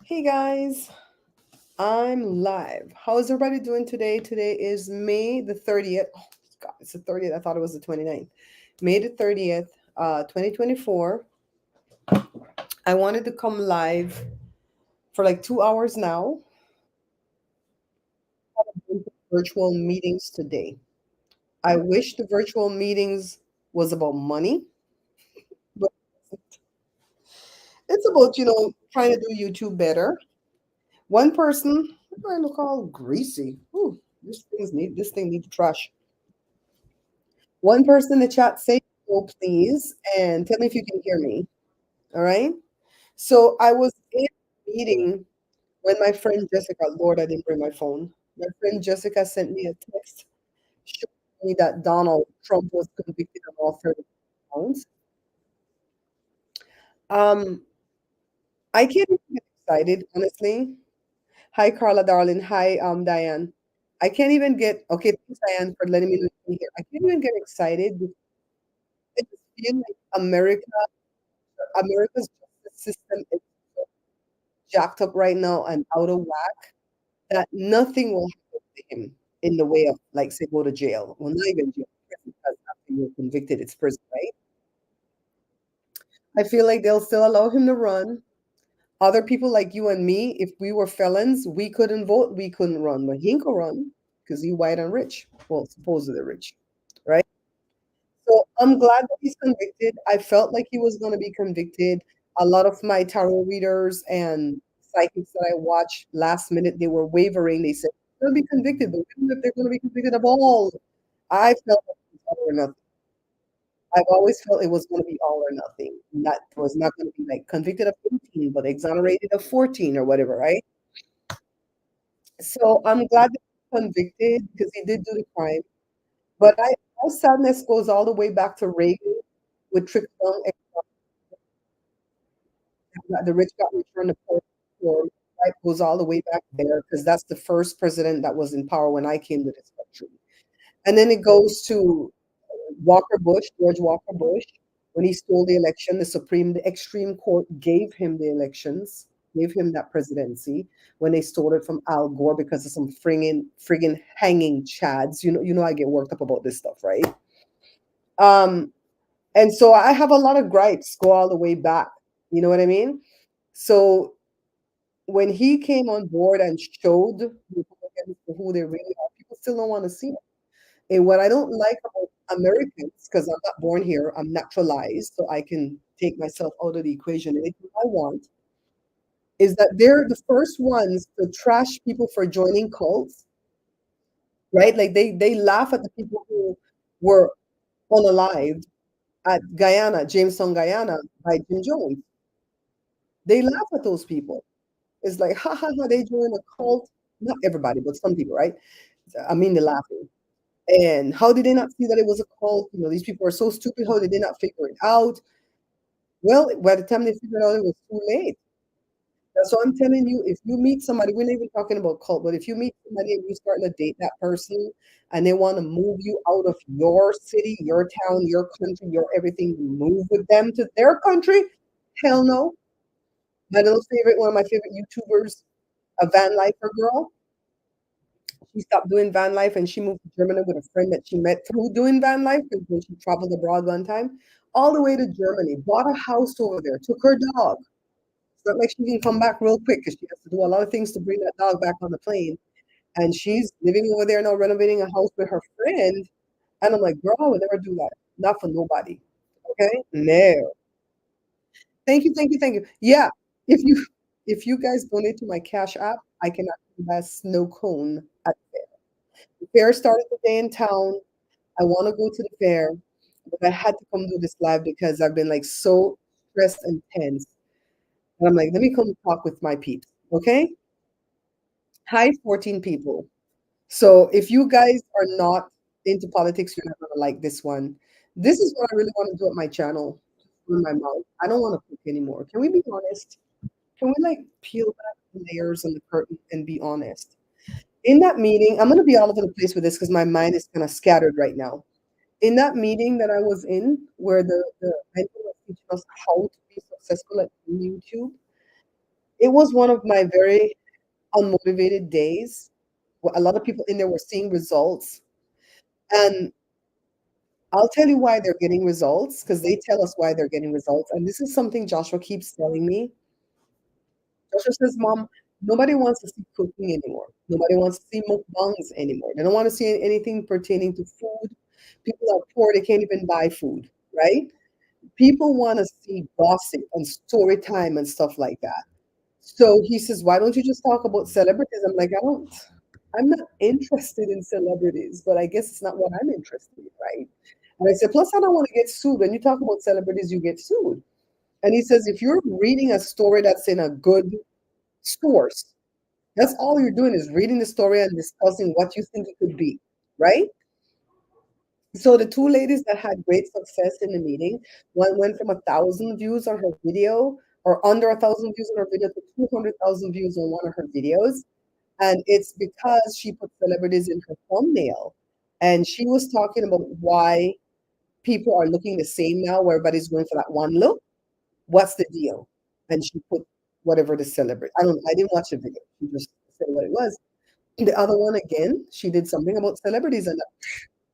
Hey guys, I'm live. How's everybody doing today? Today is May the 30th. Oh, God, it's the 30th. I thought it was the 29th. May the 30th, 2024. I wanted to come live for like 2 hours now. Virtual meetings today. I wish the virtual meetings was about money, but it's about, trying to do YouTube better. One person, I look all greasy. Ooh, this thing needs trash. One person in the chat say hello, please, and tell me if you can hear me. All right. So I was in a meeting when my friend Jessica, Lord, I didn't bring my phone. My friend Jessica sent me a text showing me that Donald Trump was convicted of all 30 counts. Um, I can't even get excited, honestly. Hi, Carla, darling. Hi, Diane. I can't even get okay. Thanks, Diane, for letting me know you can hear. I can't even get excited because I just feel like America's justice system is so jacked up right now and out of whack that nothing will happen to him in the way of, like, say, go to jail. Well, not even jail, prison, because after you're convicted, it's prison, right? I feel like they'll still allow him to run. Other people like you and me, if we were felons, we couldn't vote, we couldn't run, but he can run because he's white and rich. Well, supposedly rich, right? So I'm glad that he's convicted. I felt like he was going to be convicted. A lot of my tarot readers and psychics that I watched last minute, they were wavering. They said, they're going to be convicted, but we don't know if they're going to be convicted of all. I felt like it was all or nothing. I've always felt it was going to be all or nothing. That was not going to be like convicted of 18, but exonerated of 14 or whatever, right? So I'm glad that he's convicted because he did do the crime. But my sadness goes all the way back to Reagan with trickle down the rich got rich from the poor, right? Goes all the way back there because that's the first president that was in power when I came to this country. And then it goes to George Walker Bush, when he stole the election. The Extreme Court gave him the elections, gave him that presidency when they stole it from Al Gore because of some friggin' hanging chads. You know, I get worked up about this stuff, right? Um, and so I have a lot of gripes go all the way back. You know what I mean? So when he came on board and showed Republicans who they really are, people still don't want to see it. And what I don't like about Americans, because I'm not born here, I'm naturalized, so I can take myself out of the equation anything I want, is that they're the first ones to trash people for joining cults, right? Like they laugh at the people who were unalived at Guyana, Jamestown, Guyana, by Jim Jones. They laugh at those people. It's like, ha ha ha, they joined a cult. Not everybody, but some people, right? I mean, they're laughing. And how did they not see that it was a cult? These people are so stupid. How did they not figure it out? Well, by the time they figured out, it was too late. That's what I'm telling you. If you meet somebody, we're not even talking about cult, but if you meet somebody and you starting to date that person and they want to move you out of your city, your town, your country, your everything, move with them to their country, hell no. My little favorite, one of my favorite YouTubers, a van lifer girl, she stopped doing van life and she moved to Germany with a friend that she met through doing van life because when she traveled abroad one time, all the way to Germany, bought a house over there, took her dog. It's not like she can come back real quick because she has to do a lot of things to bring that dog back on the plane. And she's living over there now, renovating a house with her friend. And I'm like, girl, I would never do that. Not for nobody. Okay? No. Thank you, thank you, thank you. Yeah. If you guys donate to my Cash App, I can actually buy a snow cone at the fair. The fair started today in town. I want to go to the fair, but I had to come do this live because I've been like so stressed and tense. And I'm like, let me come talk with my peeps. Okay. Hi, 14 people. So if you guys are not into politics, you're not gonna like this one. This is what I really want to do at my channel. In my mouth. I don't want to cook anymore. Can we be honest? Can we like peel back the layers on the curtain and be honest? In that meeting, I'm gonna be all over the place with this because my mind is kind of scattered right now. In that meeting that I was in, where the mentor was teaching us how to be successful at YouTube, It was one of my very unmotivated days. A lot of people in there were seeing results, and I'll tell you why they're getting results because they tell us why they're getting results. And this is something Joshua keeps telling me. Joshua says, Mom, nobody wants to see cooking anymore. Nobody wants to see mukbangs anymore. They don't want to see anything pertaining to food. People are poor, they can't even buy food, right? People want to see gossip and story time and stuff like that. So he says, why don't you just talk about celebrities? I'm like, I'm not interested in celebrities, but I guess it's not what I'm interested in, right? And I said, plus I don't want to get sued. When you talk about celebrities, you get sued. And he says, if you're reading a story that's in a good source, that's all you're doing is reading the story and discussing what you think it could be, right? So the two ladies that had great success in the meeting, one went from 1,000 views on her video, or under 1,000 views on her video, to 200,000 views on one of her videos. And it's because she put celebrities in her thumbnail. And she was talking about why people are looking the same now, where everybody's going for that one look. What's the deal? And she put whatever the celebrity. I didn't watch the video. She just said what it was. The other one again, she did something about celebrities and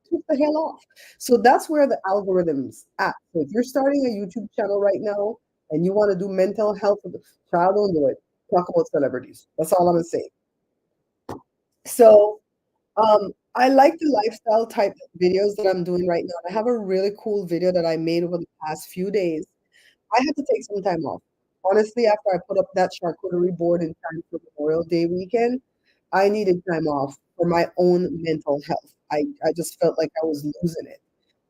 took the hell off. So that's where the algorithms at. So if you're starting a YouTube channel right now and you want to do mental health, child, don't do it. Talk about celebrities. That's all I'm gonna say. So I like the lifestyle type videos that I'm doing right now. I have a really cool video that I made over the past few days. I had to take some time off. Honestly, after I put up that charcuterie board in time for Memorial Day weekend, I needed time off for my own mental health. I just felt like I was losing it.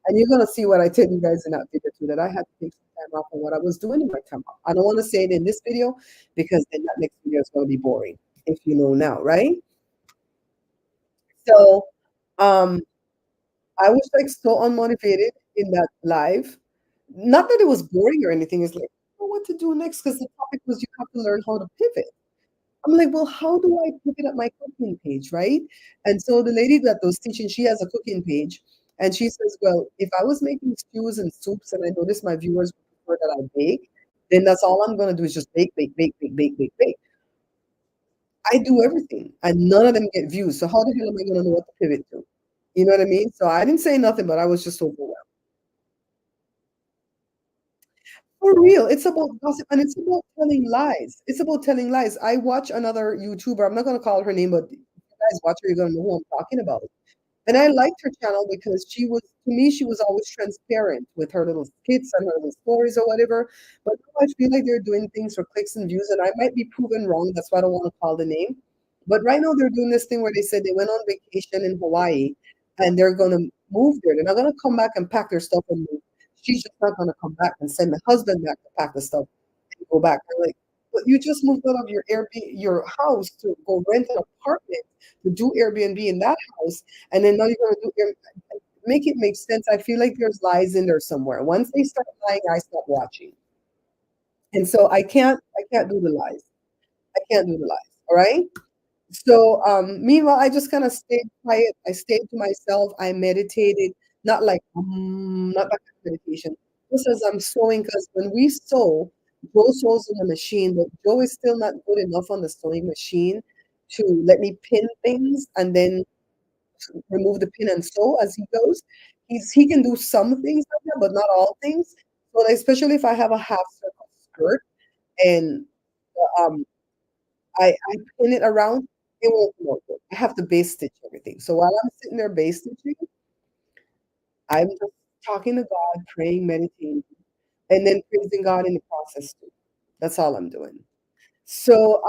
And you're gonna see what I tell you guys in that video too, that I had to take some time off on what I was doing in my time off. I don't want to say it in this video because then that next video is gonna be boring, if you know now, right? So um I was like so unmotivated in that live. Not that it was boring or anything, it's like, I don't know what to do next because the topic was you have to learn how to pivot. I'm like, well, how do I pivot at my cooking page, right? And so the lady that was teaching, she has a cooking page, and she says, well, if I was making stews and soups and I noticed my viewers prefer that I bake, then that's all I'm gonna do is just bake, bake, bake, bake, bake, bake, bake. I do everything, and none of them get views. So how the hell am I gonna know what to pivot to? You know what I mean? So I didn't say nothing, but I was just overwhelmed. For real, it's about gossip and it's about telling lies. It's about telling lies. I watch another YouTuber. I'm not gonna call her name, but if you guys watch her, you're gonna know who I'm talking about. And I liked her channel because she was, to me, she was always transparent with her little skits and her little stories or whatever. But now I feel like they're doing things for clicks and views, and I might be proven wrong. That's why I don't want to call the name. But right now they're doing this thing where they said they went on vacation in Hawaii and they're going to move there. They're not going to come back and pack their stuff and move. She's just not going to come back and send the husband back to pack the stuff and go back. I'm like, but you just moved out of your Airbnb, your house to go rent an apartment to do Airbnb in that house, and then now you're going to do make it make sense. I feel like there's lies in there somewhere. Once they start lying, I stop watching, and so I can't do the lies. I can't do the lies. All right. So, meanwhile, I just kind of stayed quiet. I stayed to myself. I meditated, not like, not that kind of meditation. Just as I'm sewing, because when we sew, Joe sews in the machine, but Joe is still not good enough on the sewing machine to let me pin things and then remove the pin and sew as he goes. He can do some things like that, but not all things. So, like, especially if I have a half circle skirt and um I pin it around, it won't work. I have to base stitch everything. So while I'm sitting there base stitching, I'm just talking to God, praying, meditating, and then praising God in the process too. That's all I'm doing. So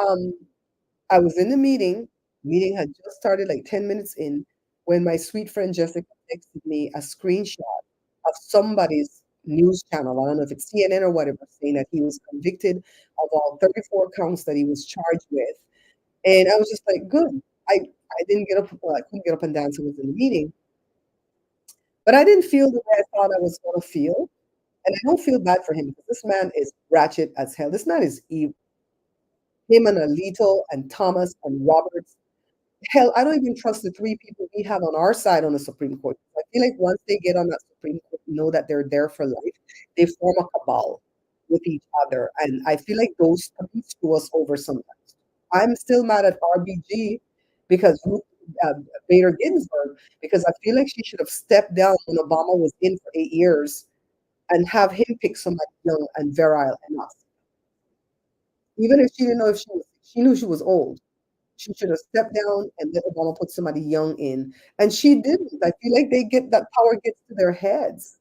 I was in the meeting. Meeting had just started like 10 minutes in when my sweet friend Jessica texted me a screenshot of somebody's news channel. I don't know if it's CNN or whatever, saying that he was convicted of all 34 counts that he was charged with. And I was just like, good. I didn't get up, well, I couldn't get up and dance. I was in the meeting, but I didn't feel the way I thought I was going to feel. And I don't feel bad for him because this man is ratchet as hell. This man is evil. Him and Alito and Thomas and Roberts. Hell, I don't even trust the three people we have on our side on the Supreme Court. I feel like once they get on that Supreme Court, know that they're there for life, they form a cabal. with each other, and I feel like those three screw us over sometimes. I'm still mad at RBG because Ruth, uh, Bader Ginsburg, because I feel like she should have stepped down when Obama was in for 8 years and have him pick somebody young and virile enough. Even if she didn't know if she knew she was old. She should have stepped down and let Obama put somebody young in. And she didn't. I feel like they get that power gets to their heads,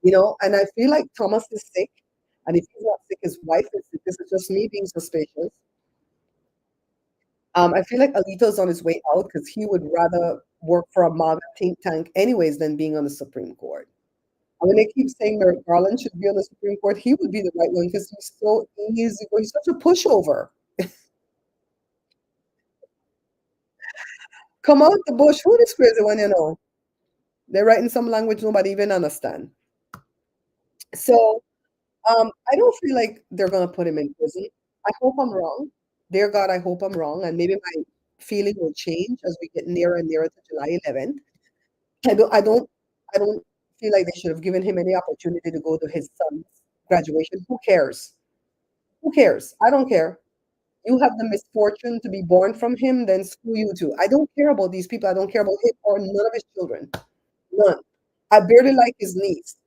and I feel like Thomas is sick. And if he's not sick, his wife is sick. This is just me being suspicious. I feel like Alito's on his way out because he would rather work for a MAGA think tank anyways than being on the Supreme Court. And when they keep saying Merrick Garland should be on the Supreme Court, he would be the right one because he's so easy. He's such a pushover. Come out the bush. Who this crazy one, They're writing some language nobody even understand. So I don't feel like they're gonna put him in prison. I hope I'm wrong. Dear God, I hope I'm wrong, and maybe my feeling will change as we get nearer and nearer to July 11th. I don't, I don't, I don't feel like they should have given him any opportunity to go to his son's graduation. Who cares? Who cares? I don't care. You have the misfortune to be born from him, then screw you too. I don't care about these people. I don't care about him or none of his children. None. I barely like his niece,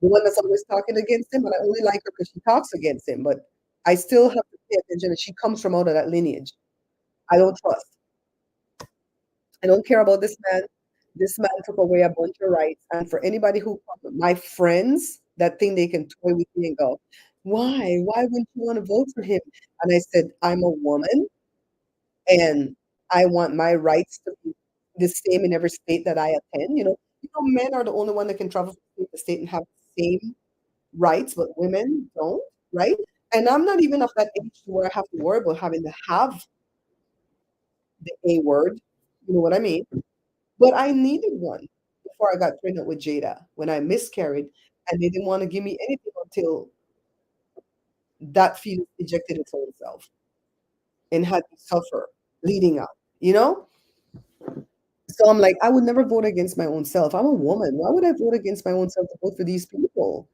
the one that's always talking against him, but I only like her because she talks against him. But I still have to pay attention that she comes from out of that lineage. I don't trust. I don't care about this man. This man took away a bunch of rights. And for anybody my friends that think they can toy with me and go, why? Why wouldn't you want to vote for him? And I said, I'm a woman and I want my rights to be the same in every state that I attend. Men are the only one that can travel from state to state and have the same rights, but women don't, right? And I'm not even of that age to where I have to worry about having to have the A word. You know what I mean? But I needed one before I got pregnant with Jada when I miscarried, and they didn't want to give me anything until that fetus ejected its own self and had to suffer leading up, you know? So I'm like, I would never vote against my own self. I'm a woman. Why would I vote against my own self to vote for these people?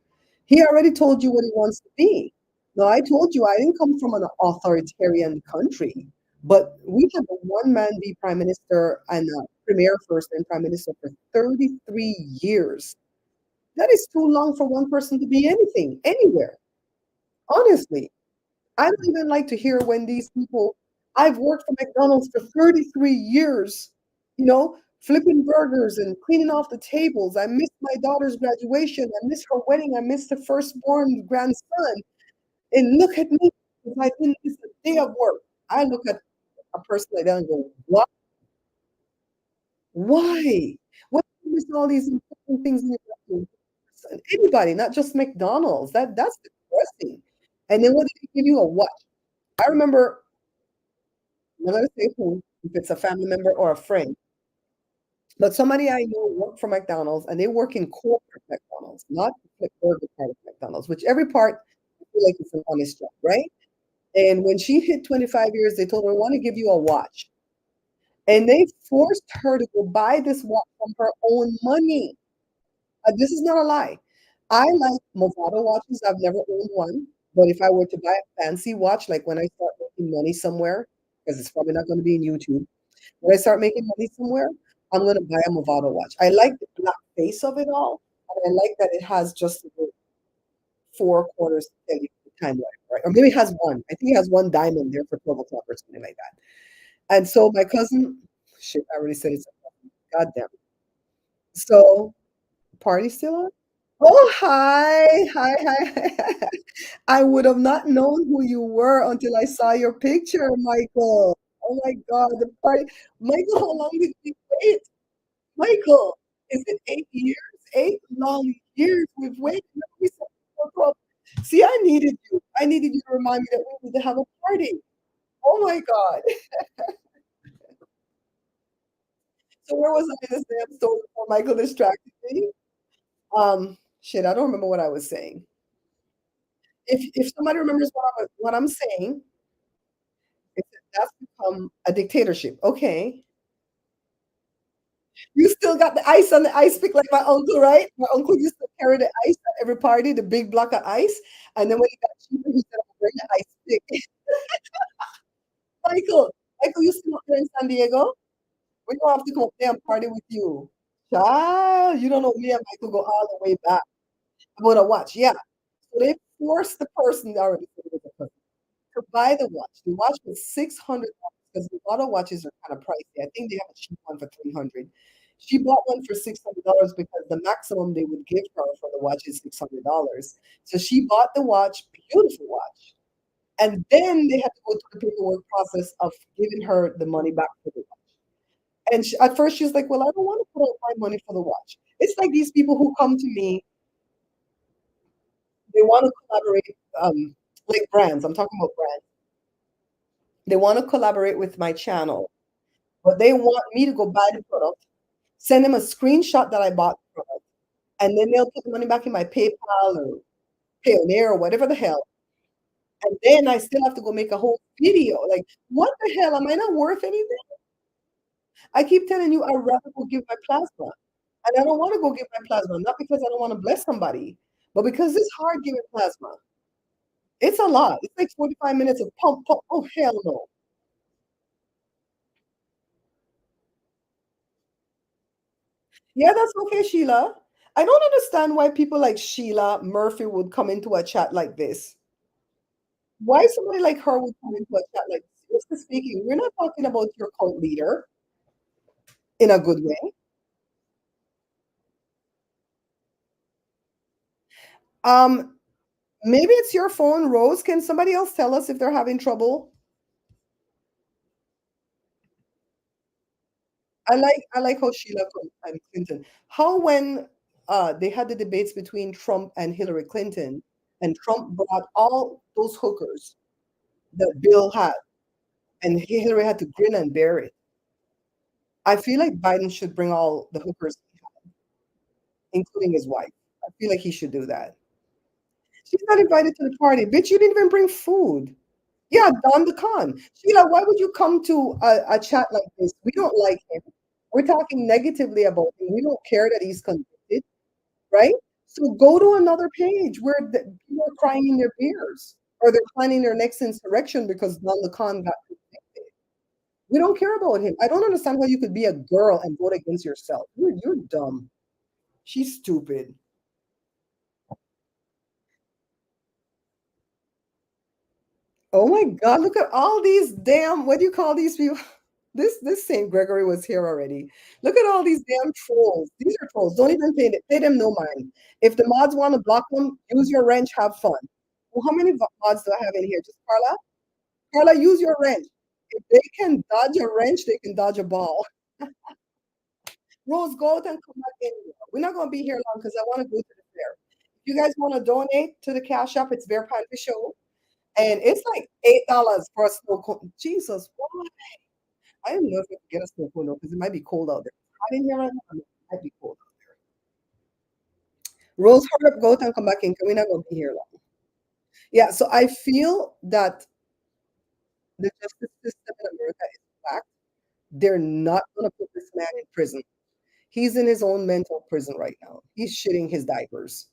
He already told you what he wants to be. No, I told you I didn't come from an authoritarian country, but we had the one man be prime minister and premier first and prime minister for 33 years. That is too long for one person to be anything, anywhere. Honestly, I don't even like to hear when these people, I've worked for McDonald's for 33 years, flipping burgers and cleaning off the tables. I missed my daughter's graduation. I missed her wedding. I missed the firstborn grandson. And look at me, if I didn't miss a day of work. I look at a person like that and go, what? Why? What do you miss all these important things in your life? Anybody, not just McDonald's. That's depressing. And then what did they give you a watch? I remember, I'm not gonna say who, if it's a family member or a friend, but somebody I know worked for McDonald's and they work in corporate McDonald's, not the burger part of McDonald's, which every part I feel like it's an honest job, right? And when she hit 25 years, they told her, "We want to give you a watch." And they forced her to go buy this watch from her own money. This is not a lie. I like Movado watches. I've never owned one. But if I were to buy a fancy watch, like when I start making money somewhere, because it's probably not going to be in YouTube, when I start making money somewhere, I'm going to buy a Movado watch. I like the black face of it all. And I like that it has just the 4 quarters to tell you the time life, right? Or maybe it has one. I think it has one diamond there for 12 o'clock or something like that. And so my cousin, shit, I already said it's God damn. So party still on? Oh, hi. Hi, hi, hi. I would have not known who you were until I saw your picture, Michael. Oh my God, the party. Michael, how long did we wait? Michael, is it 8 years? 8 long years we've waited. We said, "No problem." See, I needed you. I needed you to remind me that we need to have a party. Oh my God. So where was I in this damn story before Michael distracted me? Shit, I don't remember what I was saying. If somebody remembers what I'm saying, it's that's become a dictatorship. Okay. You still got the ice on the ice pick like my uncle, right? My uncle used to carry the ice at every party, the big block of ice. And then when he got cheaper, he said, "I'll bring the ice pick." Michael, you still up there in San Diego? We gonna have to come up there and party with you. Child, you don't know me and Michael go all the way back. About a watch, yeah. So they forced the person already to buy the watch. The watch was $600 because the auto watches are kind of pricey. I think they have a cheap one for 300. She bought one for $600 because the maximum they would give her for the watch is $600. So she bought the watch, beautiful watch. And then they had to go through the paperwork process of giving her the money back for the watch. And at first she's like, "Well, I don't want to put out my money for the watch." It's like these people who come to me, they want to collaborate, like brands. I'm talking about brands. They want to collaborate with my channel, but they want me to go buy the product, send them a screenshot that I bought the product, and then they'll put the money back in my PayPal or Payoneer or whatever the hell. And then I still have to go make a whole video. Like, what the hell? Am I not worth anything? I keep telling you, I'd rather go give my plasma. And I don't want to go give my plasma, not because I don't want to bless somebody, but because it's hard giving plasma. It's a lot. It's like 45 minutes of pump, pump. Oh, hell no. Yeah, that's okay, Sheila. I don't understand why people like Sheila Murphy would come into a chat like this. Why somebody like her would come into a chat like this? Seriously speaking, we're not talking about your cult leader in a good way. Um, Maybe it's your phone, Rose. Can somebody else tell us if they're having trouble? I like how and Clinton. How when they had the debates between Trump and Hillary Clinton, and Trump brought all those hookers that Bill had, and Hillary had to grin and bear it. I feel like Biden should bring all the hookers, including his wife. I feel like he should do that. She's not invited to the party. Bitch, you didn't even bring food. Yeah, Don the Con. Sheila, why would you come to a chat like this? We don't like him. We're talking negatively about him. We don't care that he's convicted, right? So go to another page where people are crying in their beers or they're planning their next insurrection because Don the Con got convicted. We don't care about him. I don't understand how you could be a girl and vote against yourself. You're dumb. She's stupid. Oh my God, look at all these damn, what do you call these people? This Saint Gregory was here already. Look at all these damn trolls. These are trolls. Don't even pay them no mind. If the mods want to block them, use your wrench, have fun. Well, how many mods do I have in here? Just Carla? Carla, use your wrench. If they can dodge a wrench, they can dodge a ball. Rose, go out and come back in. We're not going to be here long because I want to go to the fair. If you guys want to donate to the Cash App, it's Bear Pantry Show. And it's like $8 for a snow cone. Jesus, why? I don't know if we can get a snow cone though, because it might be cold out there. I didn't hear right now. It might be cold. Rose, hurry up, go out and come back in. 'Cause we're not going to be here long. Yeah, so I feel that the justice system in America is whack. They're not going to put this man in prison. He's in his own mental prison right now. He's shitting his diapers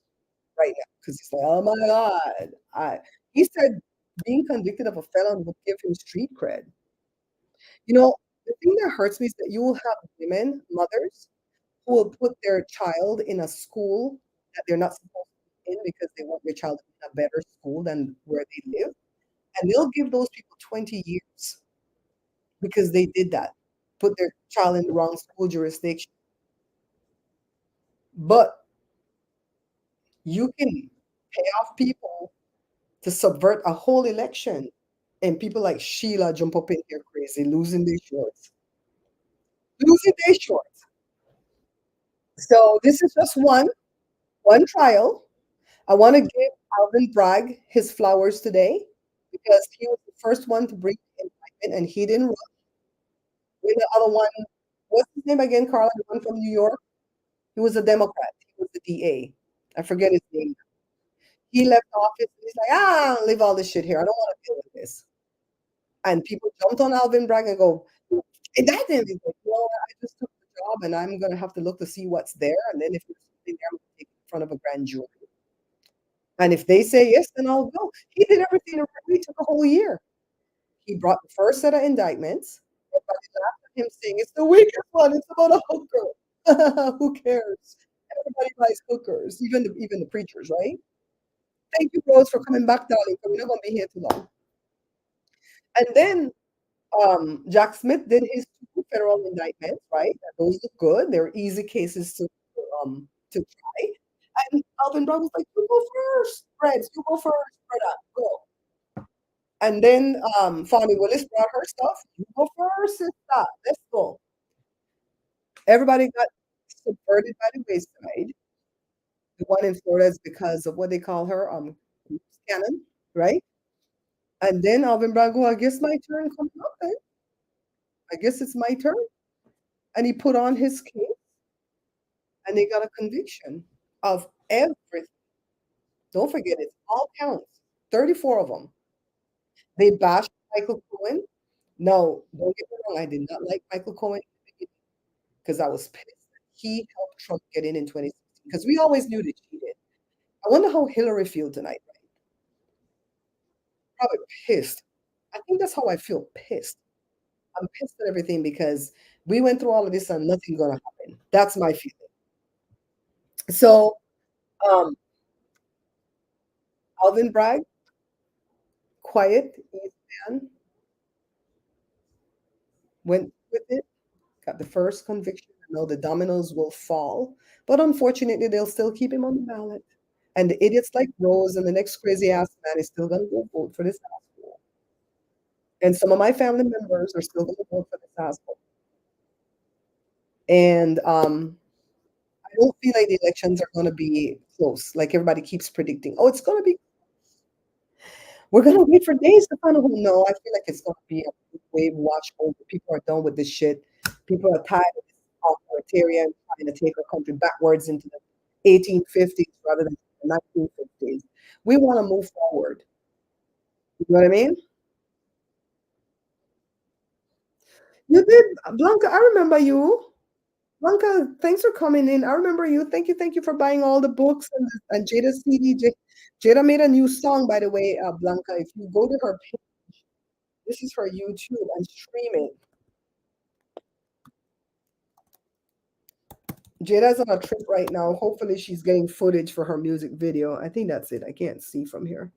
right now because he's like, oh my God. He said being convicted of a felon would give him street cred. You know, the thing that hurts me is that you will have women, mothers, who will put their child in a school that they're not supposed to be in because they want their child to be in a better school than where they live. And they'll give those people 20 years because they did that, put their child in the wrong school jurisdiction. But you can pay off people to subvert a whole election. And people like Sheila jump up in here crazy, losing their shorts. Losing their shorts. So this is just one trial. I want to give Alvin Bragg his flowers today because he was the first one to bring the indictment and he didn't run. When the other one, what's his name again, Carla? The one from New York? He was a Democrat. He was the DA. I forget his name. He left office and he's like, leave all this shit here. I don't want to deal with this. And people jumped on Alvin Bragg and go, indicted him. He's like, no, I just took the job, and I'm gonna have to look to see what's there, and then if there's something there, I'm gonna take it in front of a grand jury. And if they say yes, then I'll go. He did everything right. He took a whole year. He brought the first set of indictments. Everybody laughed at him saying, "It's the weakest one. It's about a hooker." Who cares? Everybody buys hookers, even the preachers, right? Thank you, Rose, for coming back, darling. 'Cause we're not gonna be here too long. And then Jack Smith did his two federal indictments, right? And those look good. They're easy cases to try. And Alvin Brown was like, "You go first, Reds. You go first, brother. Go." And then Fonnie Willis brought her stuff. "You go first, sister. Let's go." Everybody got subverted by the wayside. The one in Florida is because of what they call her, Cannon, right? And then Alvin Bragg go, "I guess my turn coming up then. I guess it's my turn." And he put on his case and they got a conviction of everything. Don't forget, it's all counts, 34 of them. They bashed Michael Cohen. No, don't get me wrong, I did not like Michael Cohen because I was pissed that he helped Trump get in 2016 because we always knew that he did. I wonder how Hillary feel tonight. Right? Probably pissed. I think that's how I feel pissed. I'm pissed at everything because we went through all of this and nothing gonna happen. That's my feeling. So um Alvin Bragg, quiet, easy man, went with it, got the first conviction. I know the dominoes will fall, but unfortunately, they'll still keep him on the ballot. And the idiots like Rose and the next crazy ass man is still gonna go vote for this asshole. And some of my family members are still gonna vote for this asshole. And I don't feel like the elections are gonna be close, like everybody keeps predicting. Oh, it's gonna be. We're gonna wait for days to find out who. No, I feel like it's gonna be a big wave wash over. People are done with this shit. People are tired of this authoritarian trying to take our country backwards into the 1850s rather than the 1950s. We want to move forward. You know what I mean? You did, Blanca. I remember you. Blanca, thanks for coming in. I remember you. Thank you for buying all the books and Jada's CD. Jada made a new song, by the way, Blanca. If you go to her page, this is her YouTube and stream it. Jada's on a trip right now. Hopefully, she's getting footage for her music video. I think that's it. I can't see from here.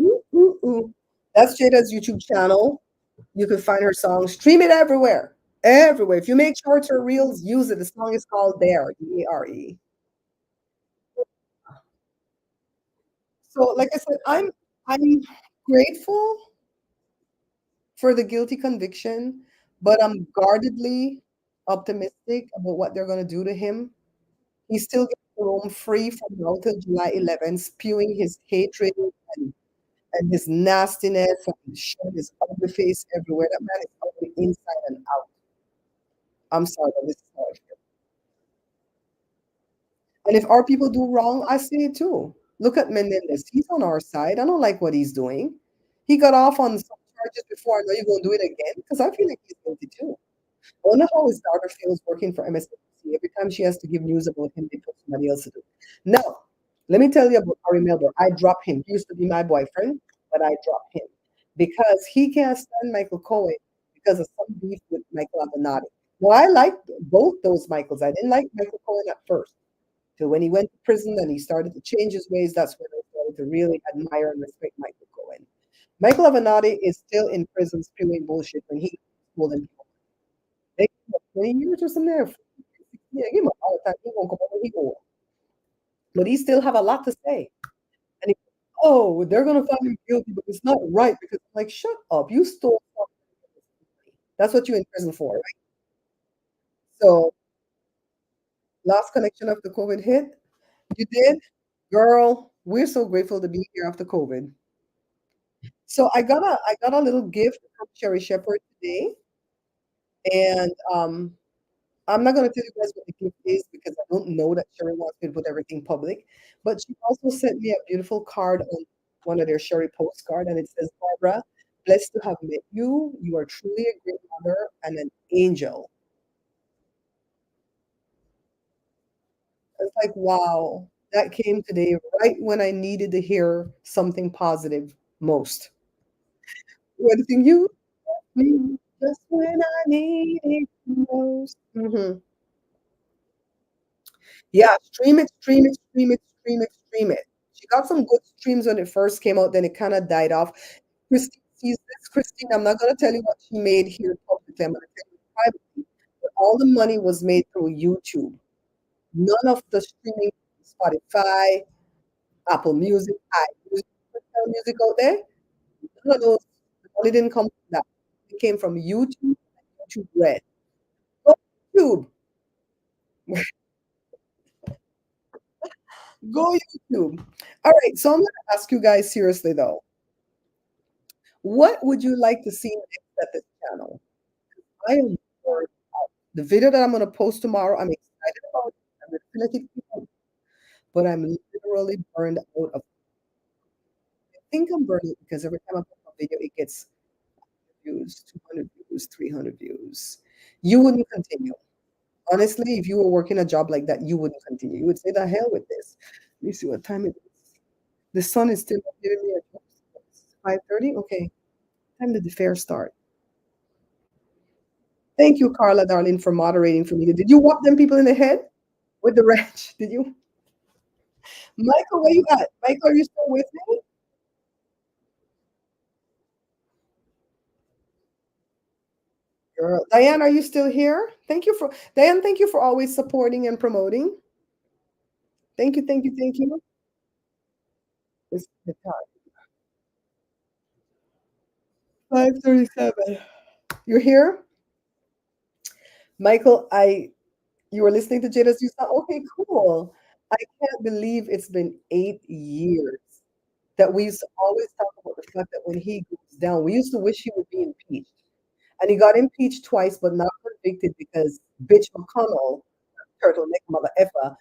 Ooh, ooh, ooh. That's Jada's YouTube channel. You can find her song. Stream it everywhere. Everywhere. If you make shorts or reels, use it. The song is called Dare, Dare. So, like I said, I'm grateful for the guilty conviction, but I'm guardedly optimistic about what they're gonna do to him. He's still getting to roam free from now till July 11th, spewing his hatred and his nastiness and showing his ugly face everywhere. That man is ugly inside and out. I'm sorry, but this is how I feel. And if our people do wrong, I say it too. Look at Menendez. He's on our side. I don't like what he's doing. He got off on some charges before. I know you're going to do it again because I feel like he's guilty too. I wonder how his daughter feels working for MSNBC. Every time she has to give news about him, they put somebody else to do it. Now, let me tell you about Ari Melber. I dropped him. He used to be my boyfriend, but I dropped him because he can't stand Michael Cohen because of some beef with Michael Avenatti. Well, I liked both those Michaels. I didn't like Michael Cohen at first. So when he went to prison and he started to change his ways, that's when I started to really admire and respect Michael Cohen. Michael Avenatti is still in prison spewing bullshit when he holding people. They give him 20 years or something. Yeah, give him a hard time. He won't come over. He go. But he still have a lot to say. And he, oh, they're gonna find him guilty, but it's not right because I'm like, shut up. You stole something. That's what you're in prison for, right? So last connection after COVID hit. You did? Girl, we're so grateful to be here after COVID. So I got a little gift from Sherry Shepherd today, and I'm not gonna tell you guys what the gift is because I don't know that Sherry wants me to put everything public. But she also sent me a beautiful card on one of their Sherry postcard, and it says, Barbara, blessed to have met you. You are truly a great mother and an angel." It's like, wow, that came today right when I needed to hear something positive most. What do you mean? Just when I need it most. Mhm. Yeah, stream it, stream it, stream it, stream it, stream it. She got some good streams when it first came out, then it kinda died off. Christine sees this. Christine, I'm not gonna tell you what she made here publicly, I'm gonna tell you privately, but all the money was made through YouTube. None of the streaming, Spotify, Apple Music, iMusic, music out there, none of those, the money didn't come from that. It came from YouTube and YouTube Red. Go YouTube. Go YouTube. Alright, so I'm gonna ask you guys seriously though. What would you like to see next at this channel? I am bored out. The video that I'm gonna post tomorrow, I'm excited about it. I'm gonna finish it, but I'm literally burned out of I think I'm burned out because every time I post a video, it gets views, 200 views, 300 views. You wouldn't continue. Honestly, if you were working a job like that, you wouldn't continue. You would say, "The hell with this." Let me see what time it is. The sun is still not giving me a 5:30? Okay. Time did the fair start? Thank you, Carla, darling, for moderating for me. Did you whop them people in the head with the wrench? Did you? Michael, where you at? Michael, are you still with me? Girl. Diane, are you still here? Diane, thank you for always supporting and promoting. Thank you, thank you, thank you. It's the time. 5:37. You're here? Michael, you were listening to Jada's You Sound okay, cool. I can't believe it's been 8 years that we used to always talk about the fact that when he goes down, we used to wish he would be impeached. And he got impeached twice, but not convicted because bitch McConnell, turtleneck mother effer,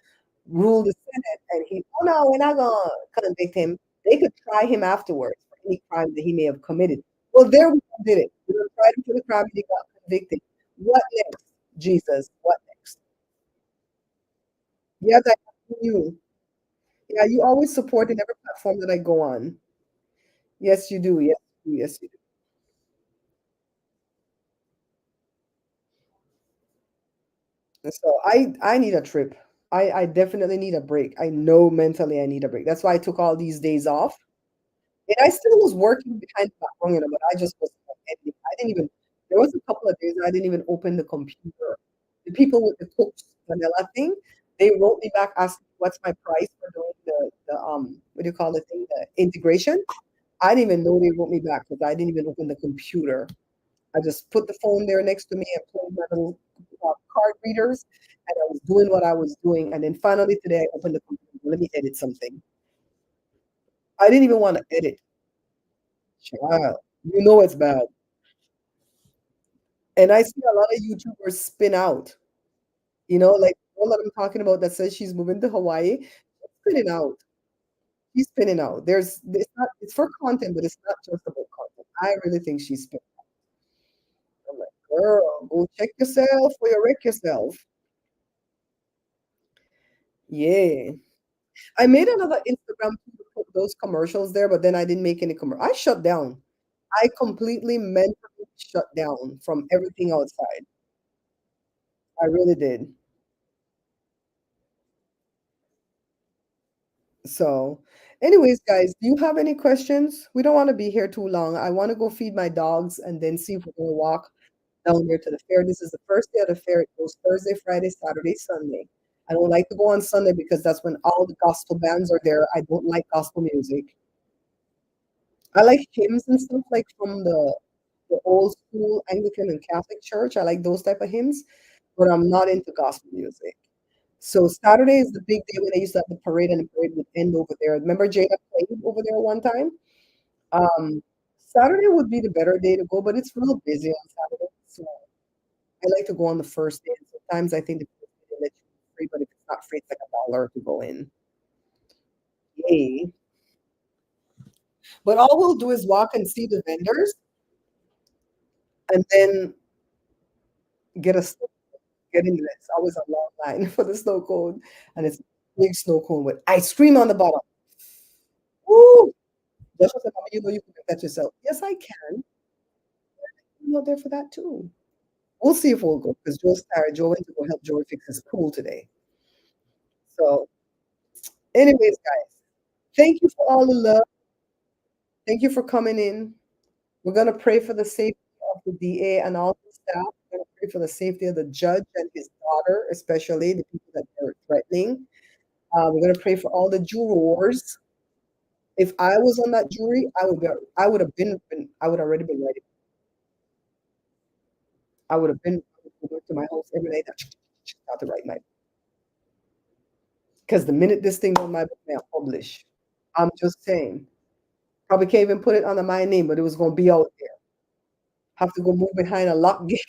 ruled the Senate, and oh no, we're not gonna convict him. They could try him afterwards for any crime that he may have committed. Well, there we did it. We tried him for the crime, he got convicted. What next? Jesus, what next? Yeah, that you. Yeah, you always support in every platform that I go on. Yes, you do. Yes, you do. Yes, you do. And so I need a trip. I definitely need a break. I know mentally I need a break. That's why I took all these days off. And I still was working behind the background, but I just wasn't like editing. I didn't even there was a couple of days I didn't even open the computer. The people with the Cook's vanilla thing, they wrote me back asking what's my price for doing the what do you call the thing, the integration. I didn't even know they wrote me back because I didn't even open the computer. I just put the phone there next to me and played my little card readers, and I was doing what I was doing. And then finally today, I opened the computer. Let me edit something. I didn't even want to edit. Child, you know it's bad. And I see a lot of YouTubers spin out. Like the one that I'm talking about that says she's moving to Hawaii. She's spinning out. She's spinning out. It's for content, but it's not just about content. I really think she's spinning. I'm like, girl, go check yourself or you wreck yourself. Yeah. I made another Instagram to put those commercials there, but then I didn't make any I shut down. I completely mentally shut down from everything outside. I really did. So, anyways, guys, do you have any questions? We don't want to be here too long. I want to go feed my dogs and then see if we're going to walk down there to the fair. This is the first day of the fair. It goes Thursday, Friday, Saturday, Sunday. I don't like to go on Sunday because that's when all the gospel bands are there. I don't like gospel music. I like hymns and stuff like from the old school Anglican and Catholic church. I like those type of hymns, but I'm not into gospel music. So Saturday is the big day when they used to have the parade, and the parade would end over there. Remember Jada played over there one time? Saturday would be the better day to go, but it's real busy on Saturday. So I like to go on the first day. Sometimes I think the first day they let you free, but if it's not free, it's like $1 to go in. Yay. But all we'll do is walk and see the vendors. and then get a snow get into this. It's always a long line for the snow cone, and it's a big snow cone with ice cream on the bottom. Woo! Joshua said, "Mama, you know you can make that yourself." Yes, I can. I'm not there for that too. We'll see if we'll go because Joe's tired. Joe went to go help Joey fix his pool today. So, anyways, guys, thank you for all the love. Thank you for coming in. We're gonna pray for the safety of the DA and all the staff. We're gonna pray for the safety of the judge and his daughter, especially the people that they're threatening. We're gonna pray for all the jurors. If I was on that jury, I would have been I would already been ready. I would have been I would go to my house every night start to write my because the minute this thing on my book now publish, I'm just saying. Probably can't even put it under my name, but it was gonna be out there. Have to go move behind a lock gate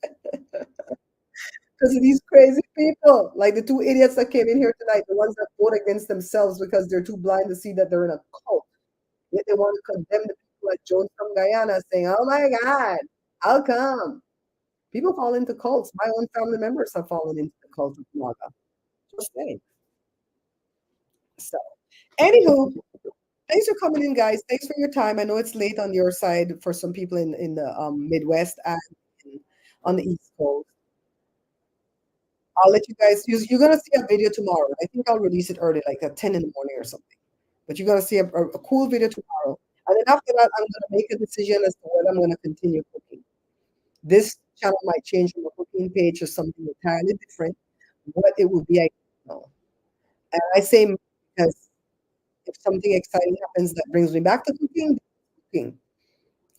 because of these crazy people. Like the two idiots that came in here tonight, the ones that vote against themselves because they're too blind to see that they're in a cult. Yet they want to condemn the people like Jones from Guyana saying, "Oh my God, how come?" People fall into cults. My own family members have fallen into the cult of MAGA. Just saying. So, anywho, thanks for coming in, guys. Thanks for your time. I know it's late on your side for some people in the Midwest and on the East Coast. I'll let you guys. You're gonna see a video tomorrow. I think I'll release it early, like at 10 in the morning or something. But you're gonna see a cool video tomorrow, and then after that, I'm gonna make a decision as to whether I'm gonna continue cooking. This channel might change from a cooking page to something entirely different. What it will be, I don't know. And I say because if something exciting happens that brings me back to cooking.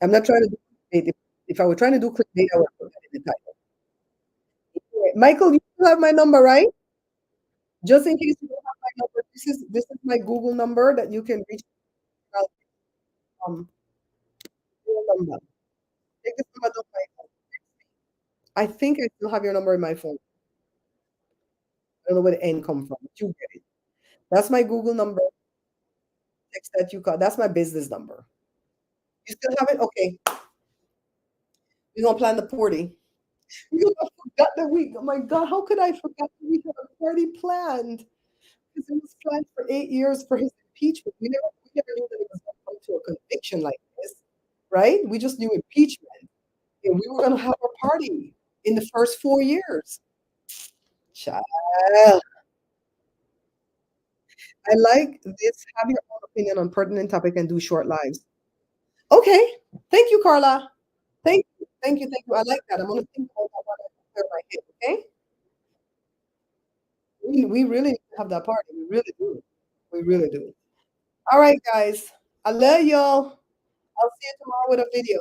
I'm not trying to do clickbait. If I were trying to do clickbait, I would put that in the title. Anyway, Michael, you still have my number, right? Just in case you don't have my number, this is my Google number that you can reach out Google number. Take this number down, Michael. I think I still have your number in my phone. I don't know where the N come from, but you get it. That's my Google number. Text that you call. That's my business number. You still have it? Okay. We're gonna plan the party. You know, I forgot that we. Oh my God, how could I forget that we had a party planned? Because it was planned for 8 years for his impeachment. We never knew that it was going to come to a conviction like this, right? We just knew impeachment, and we were going to have a party in the first 4 years. Child, I like this. Have your own opinion on pertinent topic and do short lives. Okay, thank you, Carla. Thank you. I like that. I'm going to think about that one after my hit. Okay, we really have that party. We really do. We really do. All right, guys. I love y'all. I'll see you tomorrow with a video.